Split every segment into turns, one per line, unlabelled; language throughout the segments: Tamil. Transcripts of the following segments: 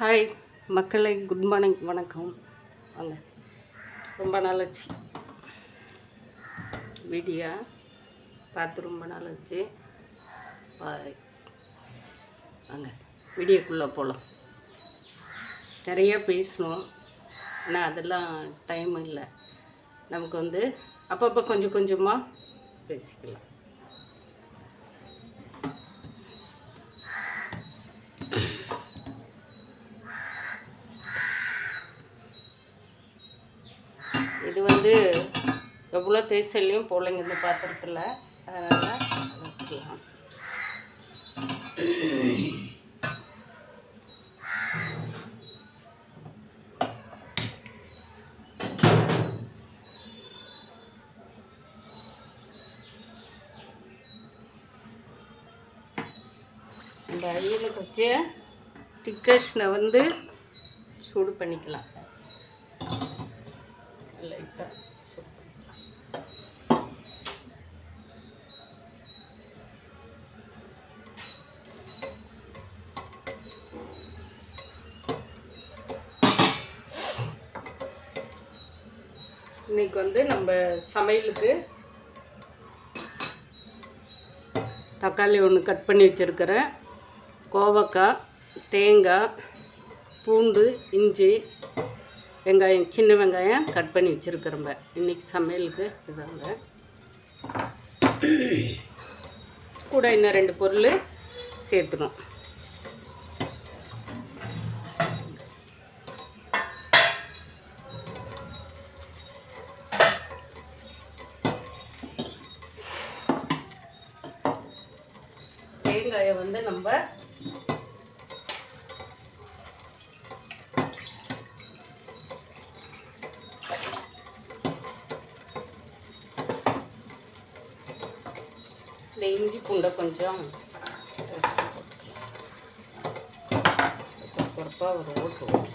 ஹாய் மக்களை, குட் மார்னிங், வணக்கம். வாங்க, ரொம்ப நாளாச்சு வீடியோ பார்த்து, ரொம்ப நாளாச்சு. வாங்க வீடியோக்குள்ளே போகலாம். நிறையா பேசணும், ஆனால் அதெல்லாம் டைம் இல்லை நமக்கு. அப்பப்போ கொஞ்சம் கொஞ்சமாக பேசிக்கலாம். இது எவ்வளோ தேய்ச்சல்லையும் போலைங்க இந்த பாத்திரத்தில், அதனால் வைக்கலாம். இந்த அரியலுக்கு வச்சு டிக்கஷனை சூடு பண்ணிக்கலாம். லைட்டாக சூடு பண்ணிக்கலாம். இன்றைக்கி நம்ம சமையலுக்கு தக்காளி ஒன்று கட் பண்ணி வச்சுருக்கிறேன், கோவக்காய், தேங்காய், பூண்டு, இஞ்சி, வெங்காயம், சின்ன வெங்காயம் கட் பண்ணி வச்சுருக்கிறோம்ப. இன்றைக்கி சமையலுக்கு இதாங்க. கூட இன்னும் 2 பொருள் சேர்த்துக்கணும். தேங்காயை நம்ம இந்த இஞ்சி பூண்டை கொஞ்சம் பொறுப்பாக ஒரு ஓட்டுவோம்.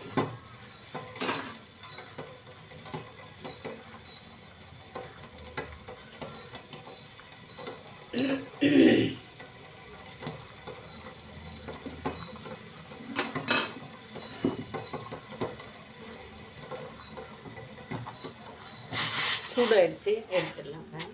சூடாயிடுச்சு, எடுத்துடலாங்க.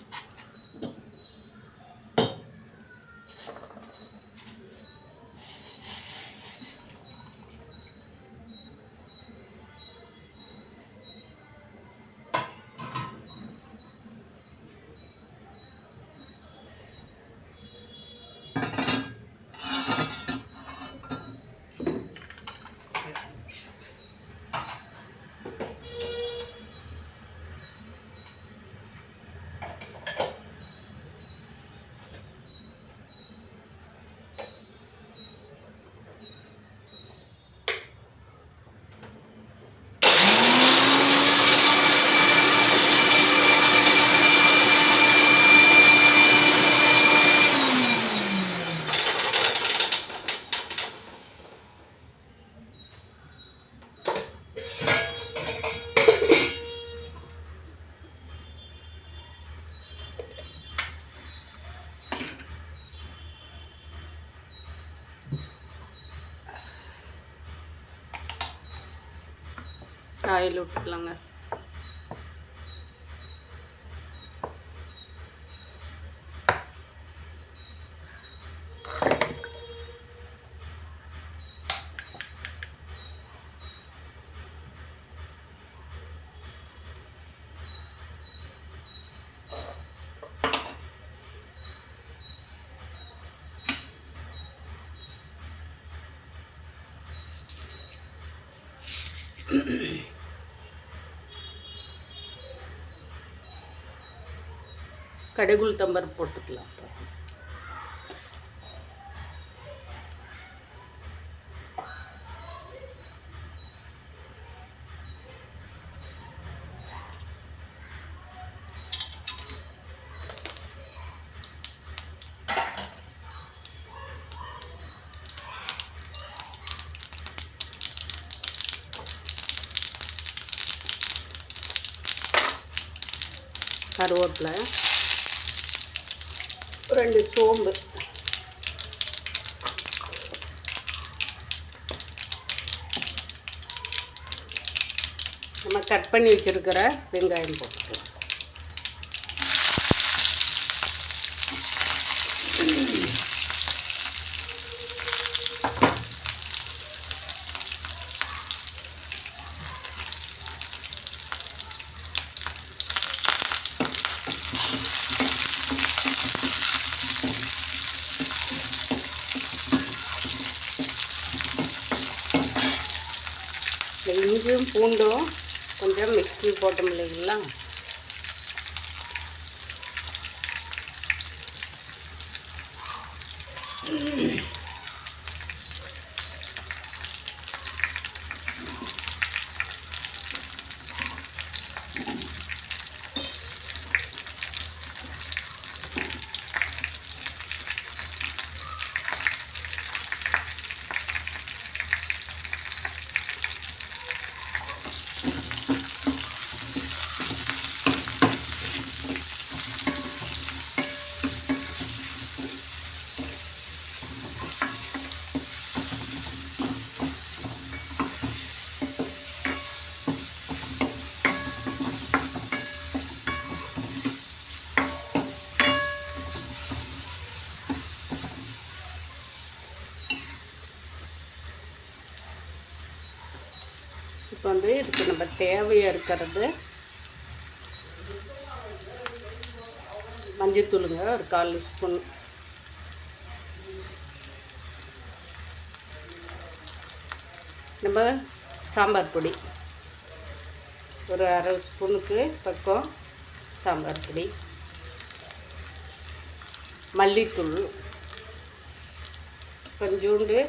ஆயில் விட்டுக்கலாங்க. கடுகு உளுத்தம்பருப்பு போட்டுக்கலாம். கருவேப்பிலை, 2 சோம்பு, நம்ம கட் பண்ணி வச்சுருக்கிற வெங்காயம் போட்டுக்கலாம். இந்த இஞ்சியும் பூண்டும் கொஞ்சம் மிக்ஸி போட்டோம் இல்லைங்களா, இப்போ வந்து இதுக்கு நம்ம தேவையாக இருக்கிறது மஞ்சத்தூளுங்க ஒரு 1/4 ஸ்பூன், நம்ம சாம்பார் பொடி ஒரு 1/2 ஸ்பூனுக்கு பக்கம் சாம்பார் பொடி, மல்லித்தூள் கொஞ்சோண்டு,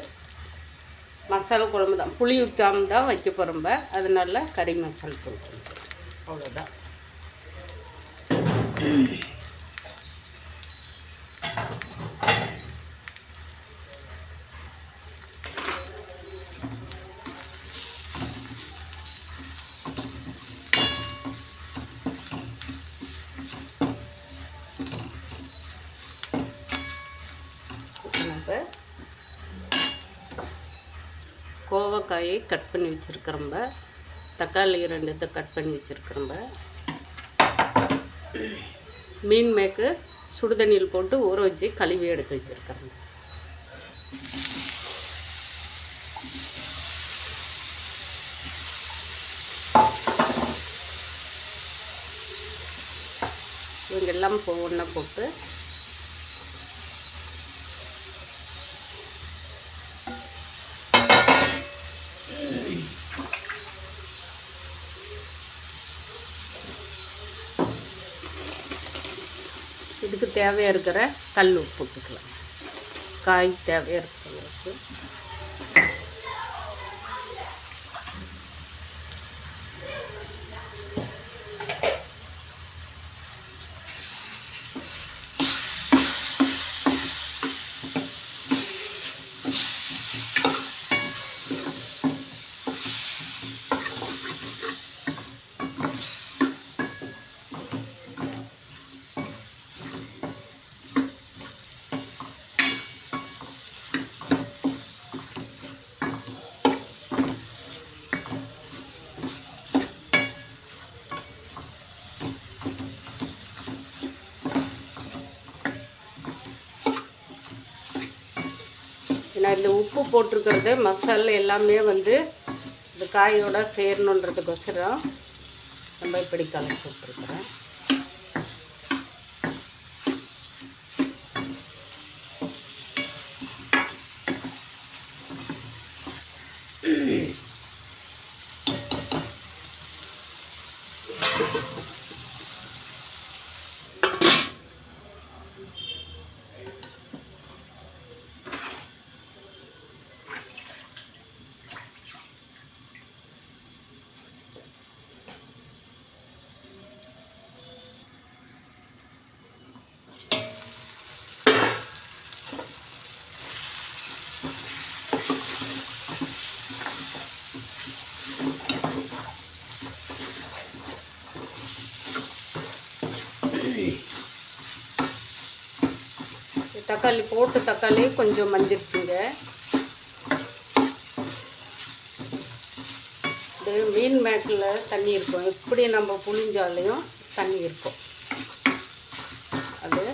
மசாலா குழம்பு தான், புளி ஊற்றாமல் தான் வைக்க போகிறோம்ப, அதனால கறி மசாலா தூள் கொஞ்சம், அவ்வளோதான். நம்ம கோவக்காயை கட் பண்ணி வச்சுருக்கிறோம்ப, தக்காளி 2 கட் பண்ணி வச்சுருக்கிறோம்ப, மீன் மேக்கு சுடுதண்ணியில் போட்டு ஊற வச்சு கழுவி எடுத்து வச்சுருக்கிறோங்க. இவங்கெல்லாம் ஒன்றா போட்டு இதுக்கு தேவையாக இருக்கிற கல் உப்பு போட்டுக்கலாம், காய் தேவையாக இருக்கிற அளவுக்கு. நான் இந்த உப்பு போட்டிருக்கிறது மசாலா எல்லாமே வந்து இந்த காயோட சேரணுன்றதுக்கோசரம் நம்ம இப்படி கலக்கி போட்டிருக்கிறேன். தக்காளி போட்டு தக்காளி கொஞ்சம் மஞ்சிருச்சுங்க. இது மீன் மேட்டில் தண்ணி இருக்கும், எப்படி நம்ம புளிஞ்சாலையும் தண்ணி இருக்கும். அது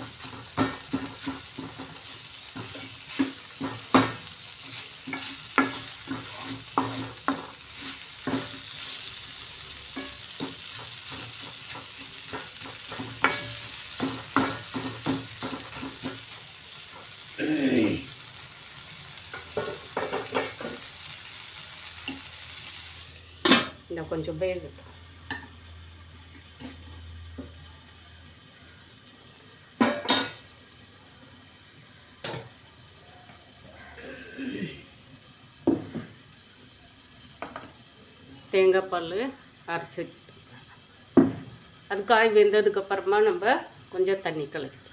இந்த கொஞ்சம் வேகட்டும். தேங்காய் பால் அரைச்சி வச்சுட்டு அது காய் வெந்ததுக்கப்புறமா நம்ம கொஞ்சம் தண்ணி கலக்கலாம்.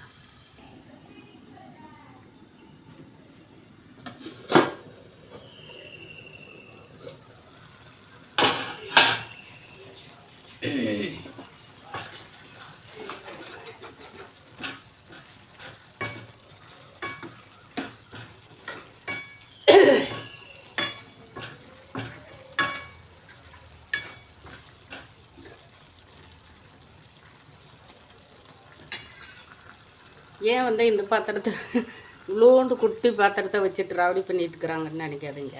ஏன் வந்து இந்த பாத்திரத்தை இவ்வளோண்டு குட்டி பாத்திரத்தை வச்சுட்டு ராவடி பண்ணிட்டு இருக்கிறாங்கன்னு நினைக்காதீங்க.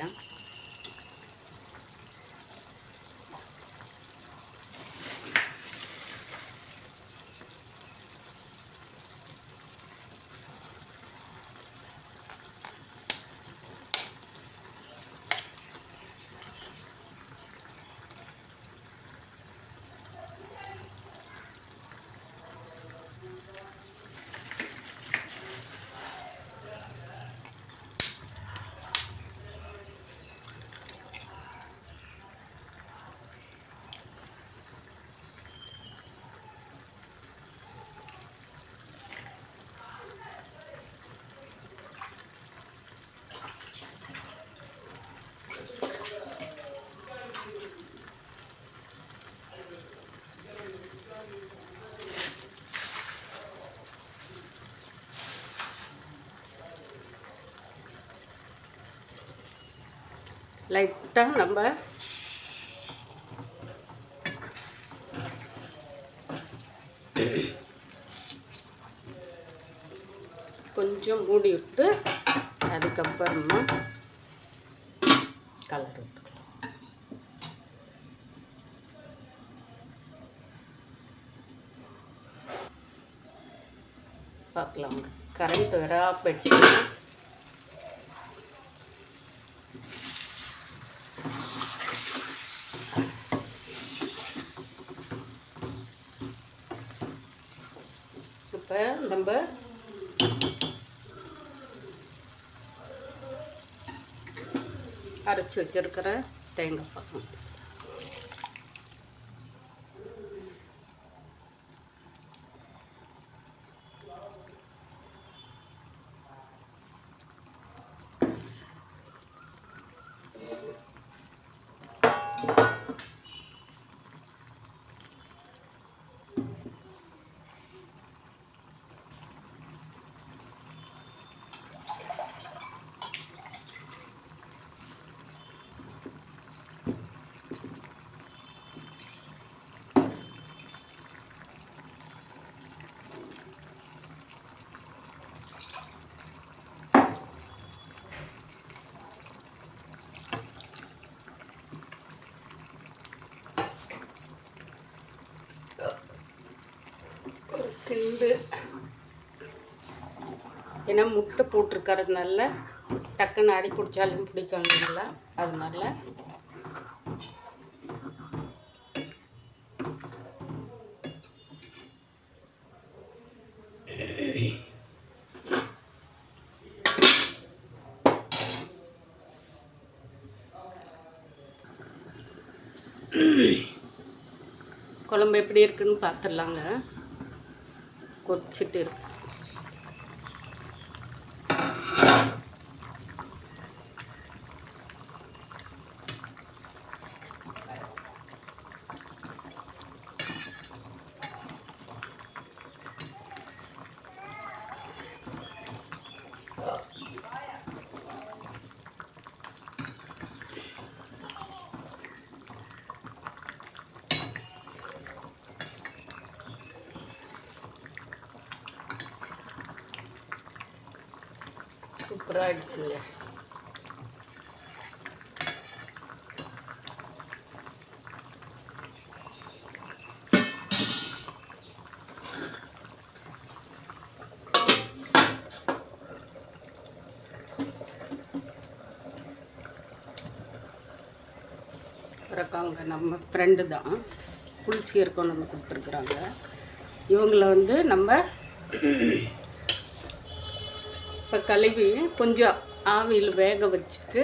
லைட்டாக நம்ம கொஞ்சம் மூடி விட்டு அதுக்கப்புறமா கலர் விட்டுக்கலாம். பார்க்கலாம். கரண்ட் வேற ஆஃப் வச்சுக்கலாம். இப்போ நம்ம அரைச்சி வச்சிருக்கிற தேங்காய் பால் கிண்டு. ஏன்னா முட்டை போட்டிருக்கறதுனால டக்குன்னு அடி பிடிச்சாலும் பிடிக்காதுங்களா, அதனால குழம்பு எப்படி இருக்குன்னு பார்த்துடலாங்க. கொதிச்சுட்டு இருக்கு. சூப்பராகிடுச்சுங்க. இருக்காங்க நம்ம ஃப்ரெண்டு தான், குளிச்சு இருக்கோம் நம்ம கொடுத்துருக்குறாங்க. இவங்கள வந்து நம்ம இப்போ கழுவி கொஞ்சம் ஆவியில் வேக வச்சுட்டு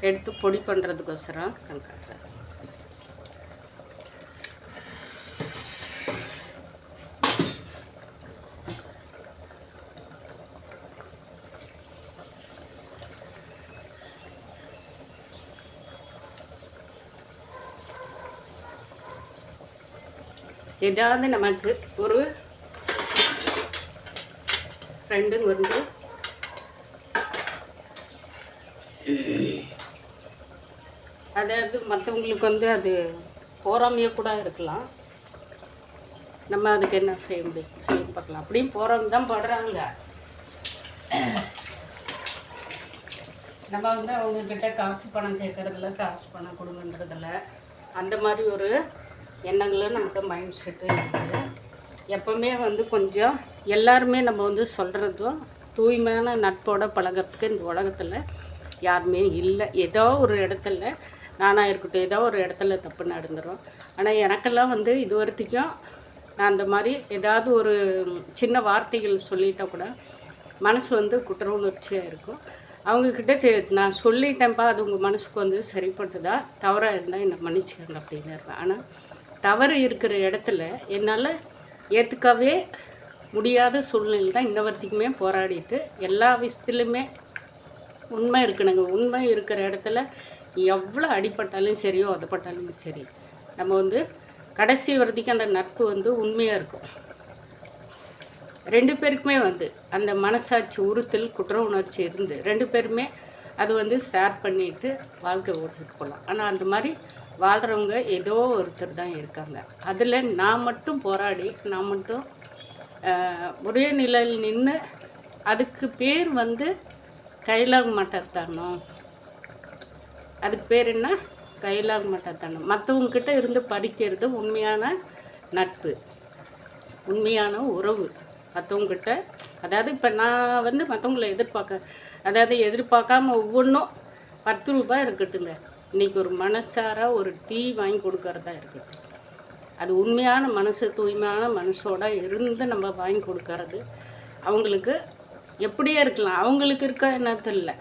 எடுத்து பொடி பண்ணுறதுக்கோசரம் நான் காட்டுறேன். ஏதாவது நமக்கு ஒரு ஃப்ரெண்டுங்க வந்து அதாவது மற்றவங்களுக்கு வந்து அது போராமையாக கூட இருக்கலாம். நம்ம அதுக்கு என்ன செய்ய முடியும், செய்ய பார்க்கலாம். அப்படியும் போராமை தான் படுறாங்க. நம்ம வந்து அவங்கக்கிட்ட காசு பணம் கேட்குறதில்ல, காசு பணம் கொடுங்கன்றதில்ல. அந்த மாதிரி ஒரு எண்ணங்களும் நமக்கு மைண்ட் செட்டு இருக்குது. எப்போவுமே வந்து கொஞ்சம் எல்லாருமே நம்ம வந்து சொல்கிறதும் தூய்மையான நட்போட பழகிறதுக்கு இந்த உலகத்தில் யாருமே இல்லை. ஏதோ ஒரு இடத்துல நானாக இருக்கட்டும், ஏதோ ஒரு இடத்துல தப்பு நடந்துடும். ஆனால் எனக்கெல்லாம் வந்து இது வரைக்கும் நான் அந்த மாதிரி ஏதாவது ஒரு சின்ன வார்த்தைகள் சொல்லிட்டால் கூட மனசு வந்து குற்ற உணர்ச்சியாக இருக்கும். அவங்கக்கிட்ட நான் சொல்லிட்டேன்ப்பா, அது உங்கள் மனசுக்கு வந்து சரிப்பட்டுதா, தவறாக இருந்தால் என்னை மன்னிச்சுக்கங்க அப்படின்னு இருப்பேன். ஆனால் தவறு இருக்கிற இடத்துல என்னால் ஏற்றுக்கவே முடியாத சூழ்நிலை தான் இன்ன வரைக்குமே போராடிட்டு எல்லா விஷயத்துலையுமே உண்மை இருக்கணுங்க. உண்மை இருக்கிற இடத்துல எவ்வளோ அடிப்பட்டாலும் சரியோ உதப்பட்டாலும் சரி, நம்ம வந்து கடைசி வரைக்கும் அந்த நட்பு வந்து உண்மையாக இருக்கும். 2 பேருக்குமே வந்து அந்த மனசாட்சி உறுத்தல் குற்ற உணர்ச்சி இருந்து 2 பேருமே அது வந்து ஷேர் பண்ணிட்டு வாழ்க்கை ஓட்டிட்டு போகலாம். ஆனால் அந்த மாதிரி வாழ்கிறவங்க ஏதோ ஒருத்தர் தான் இருக்காங்க. அதில் நான் மட்டும் போராடி நான் மட்டும் ஒரே நிலையில் நின்று அதுக்கு பேர் வந்து கைலாக மாட்டத்தானோ. அதுக்கு பேர் என்ன? கைலாக மாட்டத்தானோ. மற்றவங்கக்கிட்ட இருந்து பறிக்கிறது உண்மையான நட்பு, உண்மையான உறவு. மற்றவங்கக்கிட்ட அதாவது இப்போ நான் வந்து மற்றவங்கள எதிர்பார்க்காம ஒவ்வொன்றும் 10 ரூபாய் இருக்கட்டுங்க, இன்றைக்கி ஒரு மனசார ஒரு டீ வாங்கி கொடுக்கறதா இருக்கட்டும், அது உண்மையான மனசு தூய்மையான மனசோட இருந்து நம்ம வாங்கி கொடுக்கறது அவங்களுக்கு எப்படியே இருக்கலாம். அவங்களுக்கு இருக்க என்னத்து இல்லை,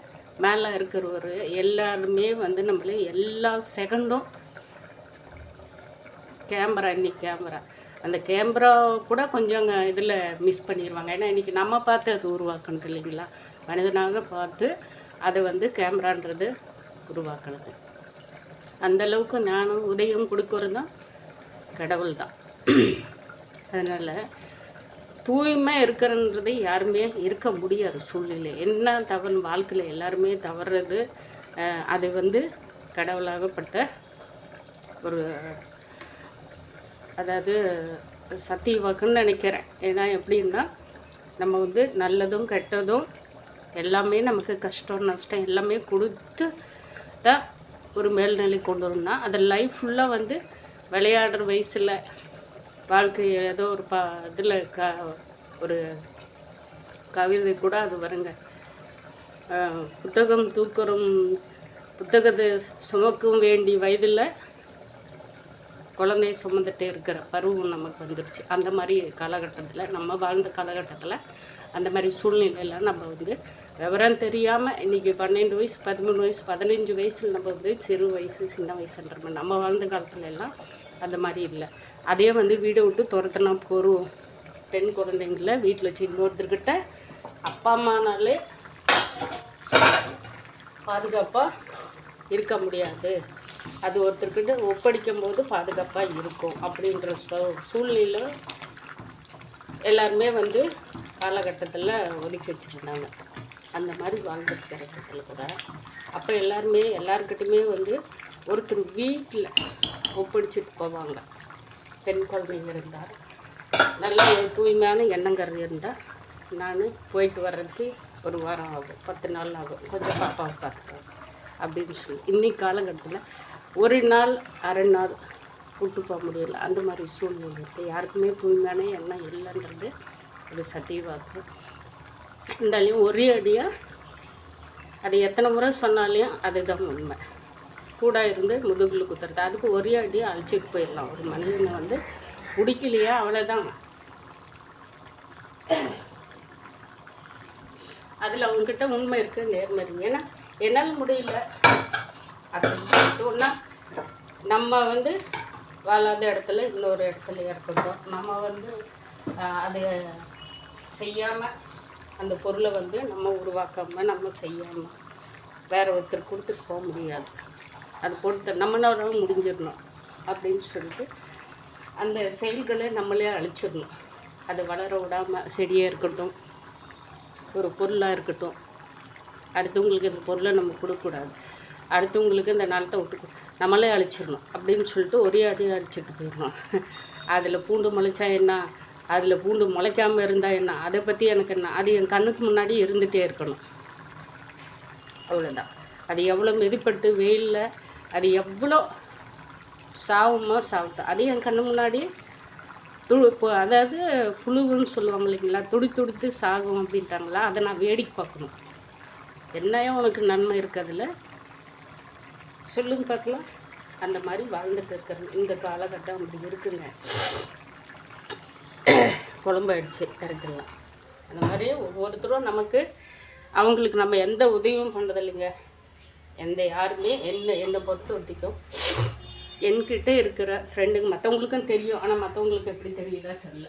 மேலே இருக்கிறவர் எல்லாருமே வந்து நம்மளே எல்லா செகண்டும் கேமரா அந்த கேமரா கூட கொஞ்சம் இதில் மிஸ் பண்ணிடுவாங்க. ஏன்னா இன்றைக்கி நம்ம பார்த்து அது உருவாக்கணும் இல்லைங்களா, மனிதனாக பார்த்து அதை வந்து கேமரான்றது உருவாக்கணுது. அந்தளவுக்கு ஞானம் உதயம் கொடுக்கறது தான் கடவுள் தான். அதனால் தூய்மை இருக்கிறன்றது யாருமே இருக்க முடியாது சூழ்நிலை. என்ன தவறு வாழ்க்கையில் எல்லாருமே தவறுறது, அது வந்து கடவுளாகப்பட்ட ஒரு அதாவது சத்திய வாக்குன்னு நினைக்கிறேன். ஏன்னா எப்படின்னா நம்ம வந்து நல்லதும் கெட்டதும் எல்லாமே நமக்கு கஷ்டம் நஷ்டம் எல்லாமே கொடுத்து தான் ஒரு மேல்நிலை கொண்டு வரணும்னா அதை லைஃப் ஃபுல்லாக வந்து விளையாடுற வயசில் வாழ்க்கை ஏதோ ஒரு இதில் ஒரு கவிதை கூட அது வருங்க, புத்தகத்தை சுமக்கும் வேண்டிய வயதில் குழந்தைய சுமந்துட்டே இருக்கிற பருவம் நமக்கு வந்துடுச்சு. அந்த மாதிரி காலகட்டத்தில் நம்ம வாழ்ந்த காலகட்டத்தில் அந்த மாதிரி சூழ்நிலையில் நம்ம வந்து விவரம் தெரியாமல் இன்றைக்கி 12 வயசு 13 வயசு 15 வயசில் நம்ம வந்து சிறு வயசு சின்ன வயசுன்ற மாதிரி நம்ம வாழ்ந்த காலத்துல எல்லாம் அந்த மாதிரி இல்லை. அதே வந்து வீடை விட்டு துரத்துனா போகிறோம். பெண் குழந்தைங்கள வீட்டில் வச்சு இன்னொருத்தர்கிட்ட அப்பா அம்மானாலே பாதுகாப்பாக இருக்க முடியாது, அது ஒருத்தர்கிட்ட ஒப்படைக்கும் போது பாதுகாப்பாக இருக்கும் அப்படின்ற சூழ்நிலை எல்லாருமே வந்து காலகட்டத்தில் ஒதுக்கி வச்சுருந்தாங்க. அந்த மாதிரி வாழ்ந்துட்டு காலகட்டத்தில் கூட அப்போ எல்லாருக்கிட்டையுமே வந்து ஒருத்தர் வீட்டில் ஒப்படைச்சிட்டு போவாங்க. பெண் குழந்தைங்க இருந்தால் நல்ல ஒரு தூய்மையான எண்ணங்கிறது இருந்தால் நான் போயிட்டு வர்றதுக்கு 1 வாரம் ஆகும், 10 நாள் ஆகும், கொஞ்சம் பாப்பாவை பார்த்துக்கலாம் அப்படின்னு சொல்லி. இன்றைக்கி காலகட்டத்தில் 1 நாள் 1/2 நாள் கூட்டு போக முடியல, அந்த மாதிரி சூழ்நிலை இருக்குது. யாருக்குமே தூய்மையான எண்ணம் இல்லைன்றது அது சத்தியவாக்கு. இருந்தாலையும் ஒரே அடியாக அது எத்தனை முறை சொன்னாலையும் அதுதான் உண்மை. கூட இருந்து முதுகில் குத்துறது, அதுக்கு ஒரே அடியாக அழிச்சிட்டு போயிடலாம். ஒரு மனிதனை வந்து பிடிக்கலையா அவ்வளோதான். அதில் அவங்கக்கிட்ட உண்மை இருக்குது, நேர்மை இருக்குது. ஏன்னா என்னால் முடியல அப்படின்னு சொல்லிட்டோன்னா நம்ம வந்து வாழாத இடத்துல இன்னொரு இடத்துல இருக்கட்டும், நம்ம வந்து அது செய்யாமல் அந்த பொருளை வந்து நம்ம உருவாக்காமல் நம்ம செய்யாமல் வேறு ஒருத்தர் கொடுத்துட்டு போக முடியாது. அது கொடுத்த நம்மளோட முடிஞ்சிடணும் அப்படின்னு சொல்லிட்டு அந்த செயல்களை நம்மளே அழிச்சிடணும். அதை வளர விடாமல், செடியாக இருக்கட்டும், ஒரு பொருளாக இருக்கட்டும், அடுத்தவங்களுக்கு இந்த பொருளை நம்ம கொடுக்கக்கூடாது, அடுத்தவங்களுக்கு இந்த நிலத்தை விட்டு நம்மளே அழிச்சிடணும் அப்படின்னு சொல்லிட்டு ஒரே அடியாக அழிச்சிட்டு போயிடணும். அதில் பூண்டு முளைச்சா என்ன, அதில் பூண்டு முளைக்காமல் இருந்தால் என்ன, அதை பற்றி எனக்கு என்ன, அது என் கண்ணுக்கு முன்னாடி இருந்துகிட்டே இருக்கணும், அவ்வளோதான். அது எவ்வளோ மிதிப்பட்டு வெயிலில் அது எவ்வளோ சாவுமோ சாப்பிட்டோம், அது என் கண்ணு முன்னாடி அதாவது புழுவுன்னு சொல்லுவாங்க இல்லைங்களா, துடித்து சாகும் அப்படின்ட்டாங்களா, அதை நான் வேடிக்கை பார்க்கணும். என்னையும் உனக்கு நன்மை இருக்கிறதுல சொல்லுங்க பார்க்கலாம். அந்த மாதிரி வாழ்ந்துட்டு இருக்கிறது இந்த காலகட்டம் அப்படி இருக்குங்க. குழம்பாயிடுச்சு கரெக்டுலாம். அந்த மாதிரி ஒவ்வொருத்தரும் நமக்கு அவங்களுக்கு நம்ம எந்த உதவியும் பண்ணுறதில்லைங்க. யாருமே என்னை பொறுத்த வரைக்கும் என்கிட்ட இருக்கிற ஃப்ரெண்டுங்க மற்றவங்களுக்கும் தெரியும், ஆனால் மற்றவங்களுக்கு எப்படி தெரியுதா தெரியல.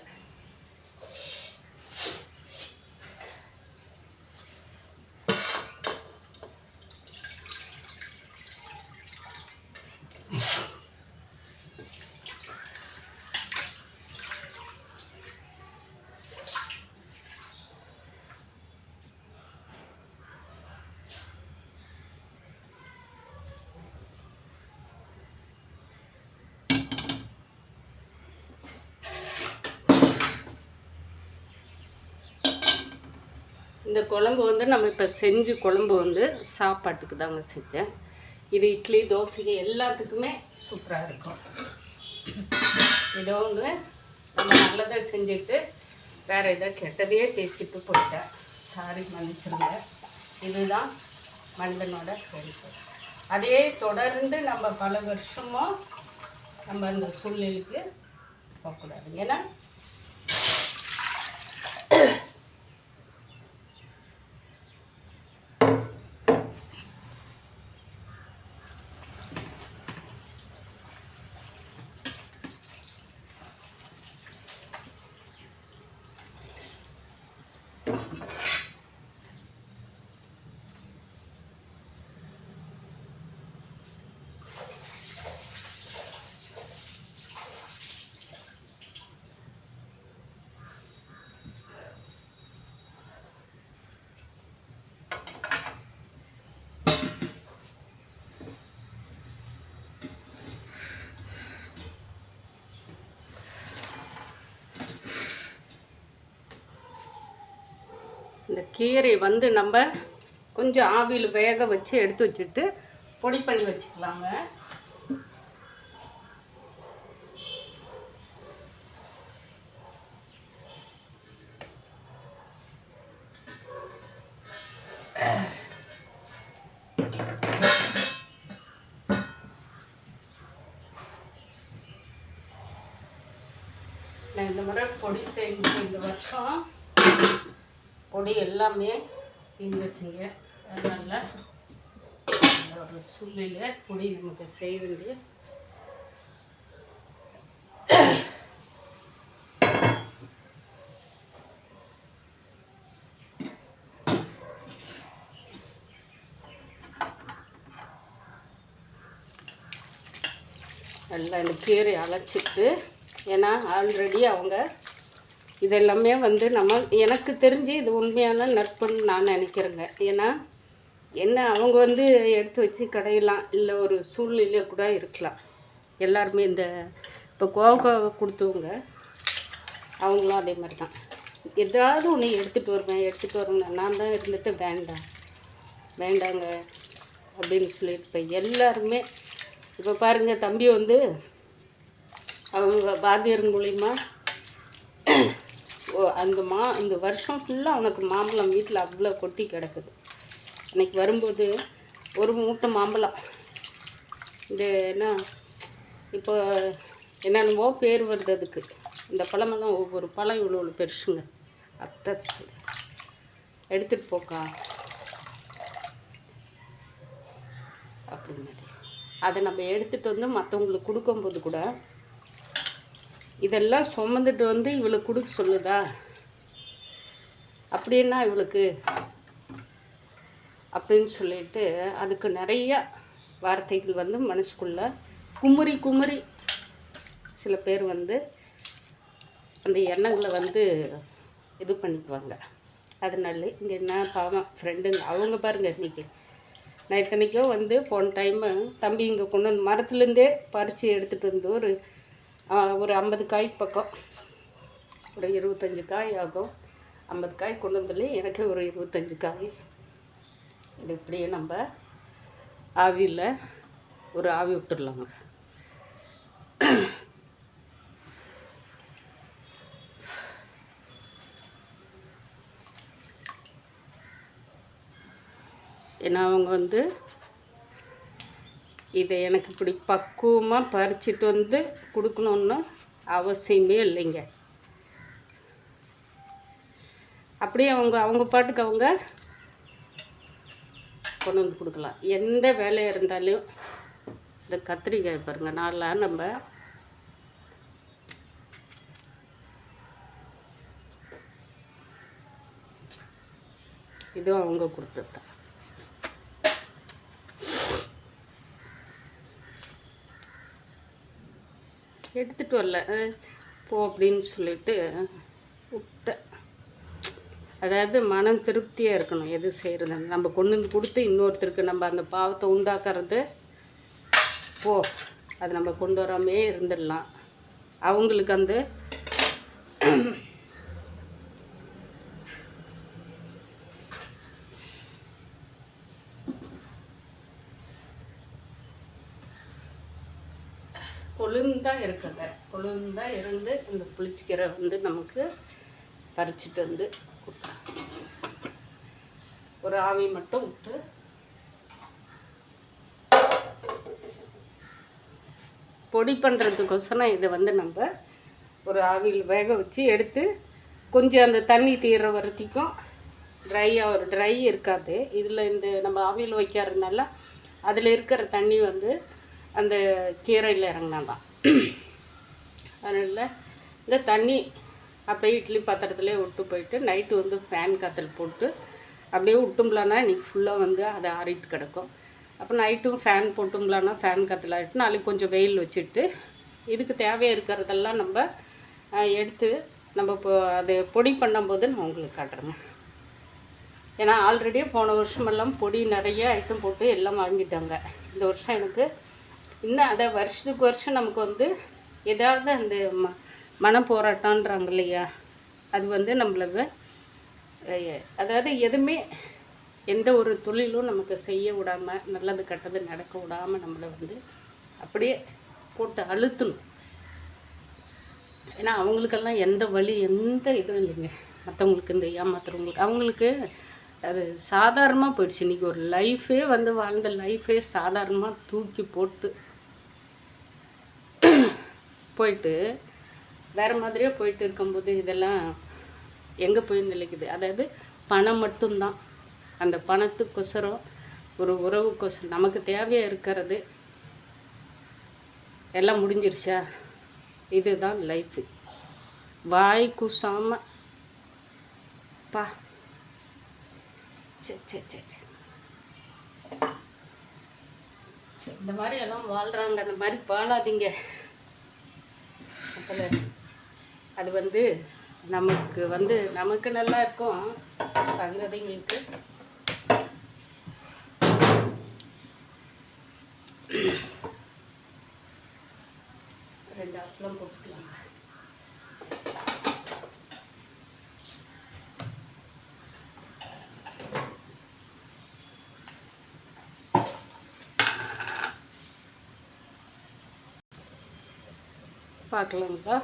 இந்த குழம்பு வந்து நம்ம இப்போ செஞ்சு குழம்பு வந்து சாப்பாட்டுக்கு தாங்க செஞ்சேன். இது இட்லி, தோசைக்கு எல்லாத்துக்குமே சூப்பராக இருக்கும். இதோ வந்து நம்ம நல்லதை செஞ்சுட்டு வேறு ஏதோ கெட்டதையே பேசிட்டு போயிட்டேன், சாரி மன்னிச்சிருங்க. இதுதான் மனிதனோட பொறுப்பு. அதே தொடர்ந்து நம்ம பல வருஷமும் நம்ம அந்த சூழ்நிலைக்கு போகக்கூடாது. ஏன்னா இந்த கீரை வந்து நம்ம கொஞ்சம் ஆவியில் வேக வச்சு எடுத்து வச்சுட்டு பொடி பண்ணி வச்சுக்கலாங்க. நான் இந்த முறை பொடி செஞ்சு இந்த வருஷம் பொடி எல்லாமே தீர்ந்துச்சுங்க. அதனால் ஒரு சூழ்நிலை பொடி நமக்கு செய்ய வேண்டிய எல்லாம் இந்த கீரை அழைச்சிட்டு, ஏன்னா ஆல்ரெடி அவங்க இதெல்லாமே வந்து எனக்கு தெரிஞ்சு இது உண்மையான நற்புன்னு நான் நினைக்கிறேங்க. ஏன்னா அவங்க வந்து எடுத்து வச்சு கடையலாம், இல்லை ஒரு சூழ்நிலையே கூட இருக்கலாம். எல்லாருமே இந்த இப்போ கோவக்காவை கொடுத்தவங்க அவங்களும் அதே மாதிரி தான் ஏதாவது ஒன்று எடுத்துகிட்டு வருவேன். நான் தான் இருந்துட்டு வேண்டாங்க அப்படின்னு சொல்லிட்டு இப்போ எல்லாருமே இப்போ பாருங்கள், தம்பி வந்து அவங்க பாரதியார் மூலிமா அந்த வருஷம் ஃபுல்லாக அவனுக்கு மாம்பழம் வீட்டில் அவ்வளோ கொட்டி கிடக்குது. அன்றைக்கி வரும்போது ஒரு மூட்டை மாம்பழம், இந்த என்ன இப்போ என்னென்னவோ பேர் வருது அதுக்கு, இந்த பழமெல்லாம் ஒவ்வொரு பழம் இவ்வளோ பெருசுங்க. அத்தை சொல்லி எடுத்துகிட்டு போக்கா அப்படின்னு அதை நம்ம எடுத்துகிட்டு வந்து மற்றவங்களுக்கு கொடுக்கும்போது கூட இதெல்லாம் சுமந்துட்டு வந்து இவளுக்கு கொடுக்க சொல்லுதா அப்படின்னா இவளுக்கு அப்படின்னு சொல்லிட்டு அதுக்கு நிறைய வார்த்தைகள் வந்து மனசுக்குள்ளே குமுறி சில பேர் வந்து அந்த எண்ணங்களை வந்து இது பண்ணிக்குவாங்க. அதனால இங்கே என்ன பாவம் ஃப்ரெண்டுங்க அவங்க பாருங்கள், இன்றைக்கி நான் இத்தனைக்கோ வந்து போன டைமு தம்பி இங்கே கொண்டு வந்து மரத்துலேருந்தே பறித்து எடுத்துகிட்டு வந்து ஒரு 50 காய் பக்கம், ஒரு 25 காய் ஆகும். 50 காய் கொண்டு வந்தாலே எனக்கு ஒரு 25 காய். இது இப்படியே நம்ம ஆவியில் ஒரு ஆவி விட்டுடலாங்க. ஏன்னா அவங்க வந்து இதை எனக்கு இப்படி பக்குவமாக பறிச்சிட்டு வந்து கொடுக்கணுன்னு அவசியமே இல்லைங்க. அப்படியே அவங்க பாட்டுக்கு அவங்க கொண்டு வந்து கொடுக்கலாம். எந்த வேலையாக இருந்தாலும் இந்த கத்திரிக்காய் பாருங்கள், நான்லாம் நம்ம இதுவும் அவங்க கொடுத்தது தான். எடுத்துகிட்டு வரல போ அப்படின்னு சொல்லிட்டு விட்டேன். அதாவது மனம் திருப்தியாக இருக்கணும் எது செய்கிறது. நம்ம கொண்டு வந்து கொடுத்து இன்னொருத்தருக்கு நம்ம அந்த பாவத்தை உண்டாக்குறது போ, அது நம்ம கொண்டு வராமே இருந்துடலாம். அவங்களுக்கு அந்த கொழுந்தாக இருக்குங்க, கொழுந்தாக இருந்து இந்த புளிச்சிக்கீரை வந்து நமக்கு பறிச்சுட்டு வந்து ஒரு ஆவி மட்டும் விட்டு பொடி பண்ணுறதுக்கோசரம் இதை வந்து நம்ம ஒரு ஆவியில் வேக வச்சு எடுத்து கொஞ்சம் அந்த தண்ணி தீர்ற வரைக்கும் ட்ரை இருக்காது. இதில் இந்த நம்ம ஆவியில் வைக்கிறதுனால அதில் இருக்கிற தண்ணி வந்து அந்த கீரையில் இறங்கினாதான். அதனால் இந்த தண்ணி அப்படியே இட்லி பாத்திரத்துலேயே விட்டு போயிட்டு நைட்டு வந்து ஃபேன் காற்றுல போட்டு அப்படியே விட்டோம்லான்னா இன்றைக்கி ஃபுல்லாக வந்து அது ஆறிட்டு கிடக்கும். அப்போ நைட்டும் ஃபேன் போட்டோம்லான்னா ஃபேன் காற்றுல ஆகிட்டு நாளைக்கு கொஞ்சம் வெயில் வச்சுட்டு இதுக்கு தேவையாக இருக்கிறதெல்லாம் நம்ம எடுத்து நம்ம இப்போ அது பொடி பண்ணும்போது நான் உங்களுக்கு காட்டுறேங்க. ஏன்னா ஆல்ரெடியே போன வருஷமெல்லாம் பொடி நிறைய ஐட்டம் போட்டு எல்லாம் வாங்கிட்டாங்க. இந்த வருஷம் எனக்கு இன்னும் அதை வருஷத்துக்கு வருஷம் நமக்கு வந்து ஏதாவது அந்த மன போராட்டன்றாங்க இல்லையா, அது வந்து நம்மள அதாவது எதுவுமே எந்த ஒரு தொழிலும் நமக்கு செய்ய விடாமல் நல்லது கெட்டது நடக்க விடாமல் நம்மளை வந்து அப்படியே போட்டு அழுத்தணும். ஏன்னா அவங்களுக்கெல்லாம் எந்த வழி எந்த இதுவும் இல்லைங்க. மற்றவங்களுக்கு இந்த ஏமாத்துறவங்களுக்கு அவங்களுக்கு அது சாதாரணமாக போயிடுச்சு. இன்றைக்கி ஒரு லைஃபே வந்து வாழ்ந்த லைஃபே சாதாரணமாக தூக்கி போயிட்டு வேறு மாதிரியே போயிட்டு இருக்கும்போது இதெல்லாம் எங்கே போய் நிலைக்குது. அதாவது பணம் மட்டும்தான். அந்த பணத்துக்கொசரம் ஒரு உறவுக்கொசரம் நமக்கு தேவையாக இருக்கிறது எல்லாம் முடிஞ்சிருச்சா. இதுதான் லைஃபு. வாய் கூசாமல் பா இந்த மாதிரி எல்லாம் வாழ்கிறாங்க. அந்த மாதிரி வாழாதீங்க. அதில் அது வந்து நமக்கு நல்லா இருக்கும், சங்கதிங்களுக்கு ரெண்டு அப்பளம் போட்டுக்கலாங்க. பார்க்கலாங்களா?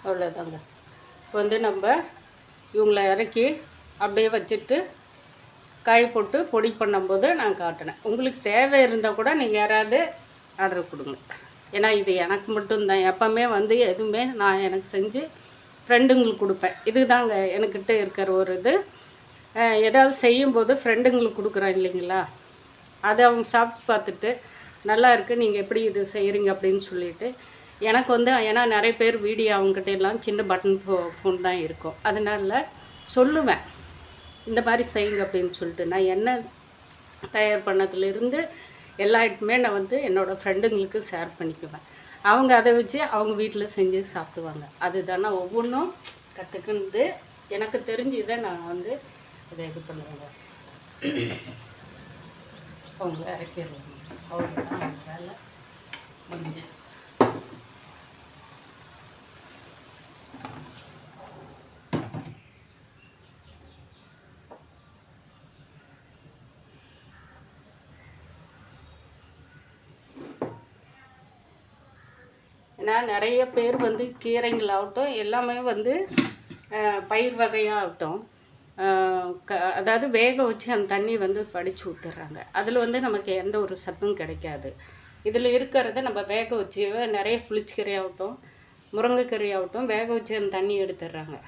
அவ்வளோதாங்க. இப்போ வந்து நம்ம இவங்களை இறக்கி அப்படியே வச்சுட்டு காய் போட்டு பொடி பண்ணும்போது நான் காட்டினேன். உங்களுக்கு தேவை இருந்தால் கூட நீங்கள் யாராவது ஆர்டர் கொடுங்க. ஏன்னா இது எனக்கு மட்டும்தான். எப்போவுமே வந்து எதுவுமே நான் எனக்கு செஞ்சு ஃப்ரெண்டுங்களுக்கு கொடுப்பேன். இது தாங்க எனக்கிட்ட இருக்கிற ஒரு இது. ஏதாவது செய்யும்போது ஃப்ரெண்டுங்களுக்கு கொடுக்குறேன் இல்லைங்களா, அதை அவங்க சாப்பிட்டு பார்த்துட்டு நல்லா இருக்குது, நீங்கள் எப்படி இது செய்கிறீங்க அப்படின்னு சொல்லிவிட்டு எனக்கு வந்து, ஏன்னா நிறைய பேர் வீடியோ அவங்ககிட்ட எல்லாம் சின்ன பட்டன் ஃபோன் தான் இருக்கும், அதனால சொல்லுவேன் இந்த மாதிரி செய்யுங்க அப்படின்னு சொல்லிட்டு. நான் எண்ணெய் தயார் பண்ணதுலேருந்து எல்லா ஐட்டமே நான் வந்து என்னோடய ஃப்ரெண்டுங்களுக்கு ஷேர் பண்ணிக்குவேன். அவங்க அதை வச்சு அவங்க வீட்டில் செஞ்சு சாப்பிடுவாங்க. அதுதான் நான் ஒவ்வொன்றும் கற்றுக்குனது. எனக்கு தெரிஞ்சதை நான் வந்து இதை இது பண்ணுவேங்க. அவங்க இறக்கிடுவாங்க. அவ்வளோதான் அவங்க வேலை முடிஞ்சு. ஏன்னா நிறைய பேர் வந்து கீரைங்களாகட்டும் எல்லாமே வந்து பயிர் வகையாகட்டும் அதாவது வேக வச்சு அந்த தண்ணி வந்து வடித்து ஊற்றுறாங்க. அதில் வந்து நமக்கு எந்த ஒரு சத்தும் கிடைக்காது. இதில் இருக்கிறத நம்ம வேக வச்சு நிறைய புளிச்சக்கீரையாகட்டும் முருங்கைக்கீரையாகட்டும் வேக வச்சு அந்த தண்ணி எடுத்துடுறாங்க.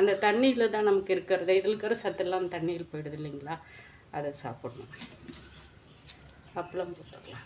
அந்த தண்ணியில் தான் நமக்கு இருக்கிறது. இதில் இருக்கிற சத்தெல்லாம் அந்த தண்ணியில் போயிடுது இல்லைங்களா, அதை சாப்பிடணும். அப்பளம் போட்டுடலாம்.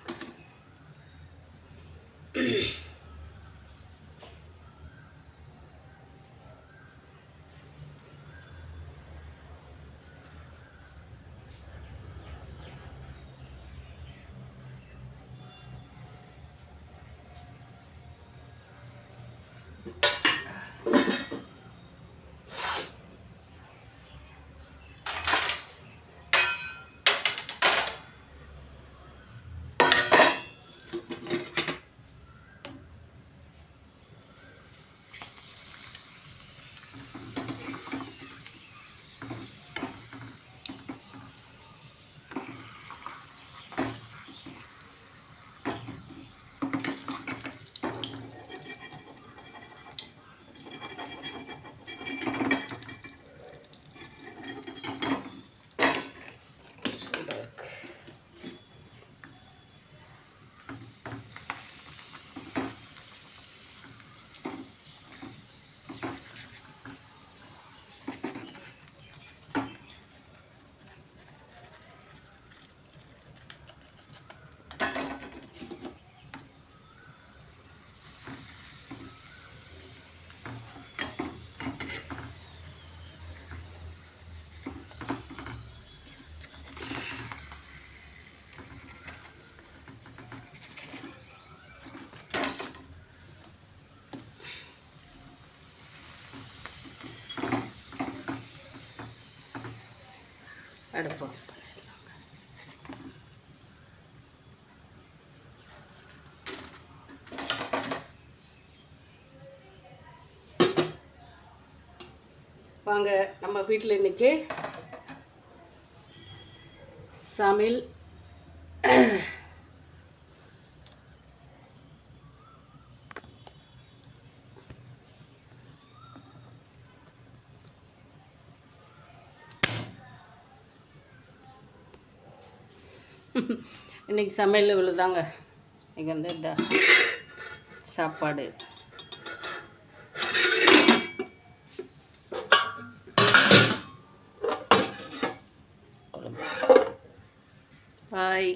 அடுப்பு வாங்க. நம்ம வீட்டில் இன்றைக்கி சமையல் இன்றைக்கி சமையல் இவ்வளோதாங்க. இன்றைக்கி வந்து இந்த சாப்பாடு குழம்பு. பாய்.